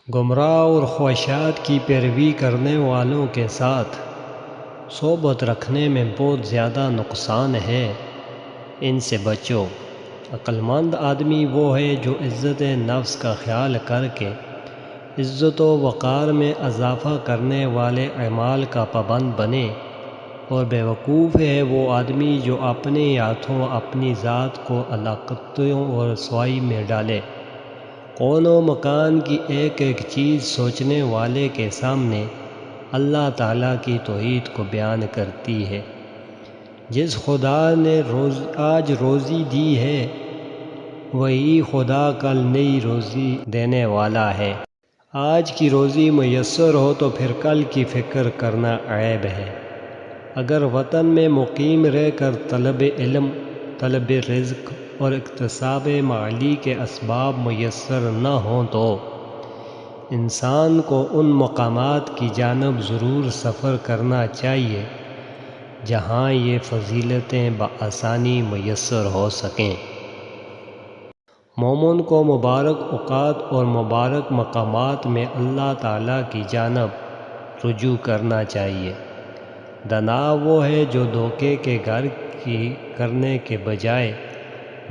گمراہ اور خواہشات کی پیروی کرنے والوں کے ساتھ صحبت رکھنے میں بہت زیادہ نقصان ہے، ان سے بچو۔ عقل مند آدمی وہ ہے جو عزت نفس کا خیال کر کے عزت و وقار میں اضافہ کرنے والے اعمال کا پابند بنے، اور بیوقوف ہے وہ آدمی جو اپنے ہاتھوں اپنی ذات کو ہلاکتوں اور رسوائی میں ڈالے۔ کون و مکان کی ایک ایک چیز سوچنے والے کے سامنے اللہ تعالیٰ کی توحید کو بیان کرتی ہے۔ جس خدا نے آج روزی دی ہے وہی خدا کل نئی روزی دینے والا ہے۔ آج کی روزی میسر ہو تو پھر کل کی فکر کرنا عیب ہے۔ اگر وطن میں مقیم رہ کر طلب علم، طلب رزق اور اکتساب معالی کے اسباب میسر نہ ہوں تو انسان کو ان مقامات کی جانب ضرور سفر کرنا چاہیے جہاں یہ فضیلتیں بآسانی میسر ہو سکیں۔ مومن کو مبارک اوقات اور مبارک مقامات میں اللہ تعالیٰ کی جانب رجوع کرنا چاہیے۔ دانا وہ ہے جو دھوکے کے گھر کی کرنے کے بجائے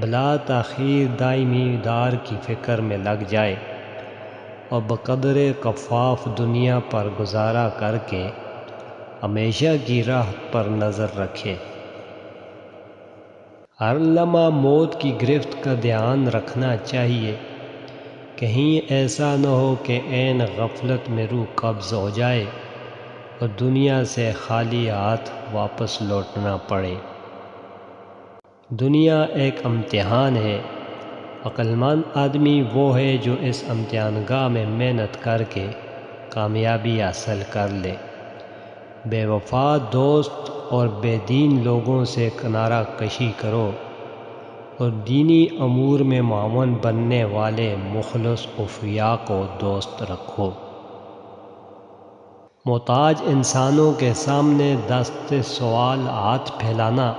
بلا تاخیر دائمی دار کی فکر میں لگ جائے اور بقدر کفاف دنیا پر گزارا کر کے ہمیشہ کی راہ پر نظر رکھے۔ ہر لمحہ موت کی گرفت کا دھیان رکھنا چاہیے، کہیں ایسا نہ ہو کہ عین غفلت میں روح قبض ہو جائے اور دنیا سے خالی ہاتھ واپس لوٹنا پڑے۔ دنیا ایک امتحان ہے۔ عقل مند آدمی وہ ہے جو اس امتحان گاہ میں محنت کر کے کامیابی حاصل کر لے۔ بے وفا دوست اور بے دین لوگوں سے کنارہ کشی کرو اور دینی امور میں معاون بننے والے مخلص اوفیاء کو دوست رکھو۔ محتاج انسانوں کے سامنے دست سوال ہاتھ پھیلانا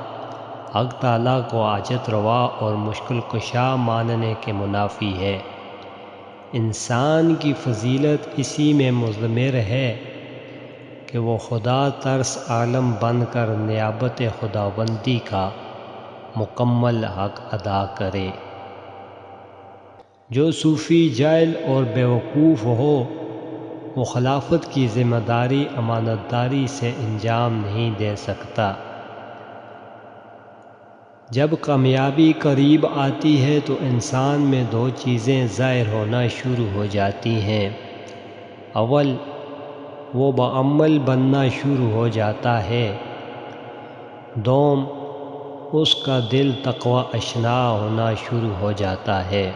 حق تعالیٰ کو حاجت روا اور مشکل کشا ماننے کے منافی ہے۔ انسان کی فضیلت اسی میں مضمر ہے کہ وہ خدا ترس عالم بن کر نیابت خداوندی کا مکمل حق ادا کرے۔ جو صوفی جاہل اور بیوقوف ہو وہ خلافت کی ذمہ داری امانت داری سے انجام نہیں دے سکتا۔ جب کامیابی قریب آتی ہے تو انسان میں دو چیزیں ظاہر ہونا شروع ہو جاتی ہیں۔ اول، وہ باعمل بننا شروع ہو جاتا ہے۔ دوم، اس کا دل تقوی اشنا ہونا شروع ہو جاتا ہے۔